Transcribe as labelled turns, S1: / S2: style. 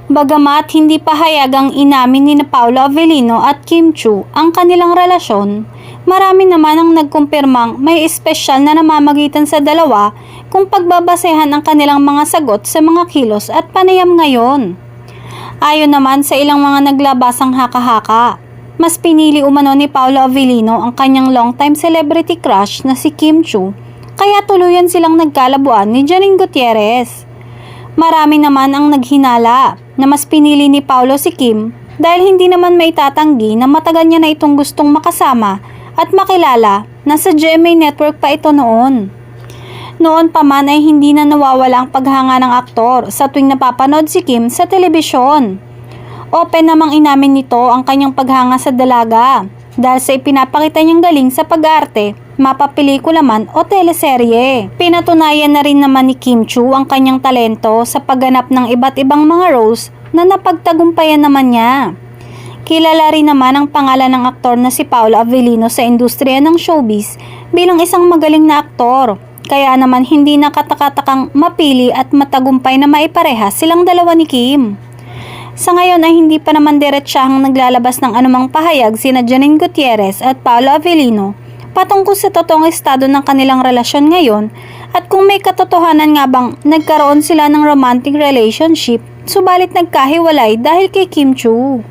S1: Bagamat hindi pahayagang inamin ni Paolo Avellino at Kim Chiu ang kanilang relasyon, marami naman ang nagkumpirmang may espesyal na namamagitan sa dalawa kung pagbabasehan ang kanilang mga sagot sa mga kilos at panayam ngayon. Ayon naman sa ilang mga naglabasang haka-haka, mas pinili umano ni Paolo Avellino ang kanyang long-time celebrity crush na si Kim Chiu, kaya tuluyan silang nagkalabuan ni Janine Gutierrez. Marami naman ang naghinala na mas pinili ni Paolo si Kim dahil hindi naman maitatanggi na matagal niya na itong gustong makasama at makilala na sa GMA Network pa ito noon. Noon pa man ay hindi na nawawala ang paghanga ng aktor sa tuwing napapanood si Kim sa telebisyon. Open namang inamin nito ang kanyang paghanga sa dalaga dahil sa ipinapakita niyang galing sa pag-arte, mapapelikula man o teleserye. Pinatunayan na rin naman ni Kim Chiu ang kanyang talento sa pagganap ng iba't ibang mga roles na napagtagumpayan naman niya. Kilala rin naman ang pangalan ng aktor na si Paolo Avellino sa industriya ng showbiz bilang isang magaling na aktor. Kaya naman hindi nakatakatakang mapili at matagumpay na maipareha silang dalawa ni Kim. Sa ngayon ay hindi pa naman diretsahang naglalabas ng anumang pahayag sina Janine Gutierrez at Paolo Avellino patungkol sa totoong estado ng kanilang relasyon ngayon at kung may katotohanan nga bang nagkaroon sila ng romantic relationship subalit nagkahiwalay dahil kay Kim Chiu.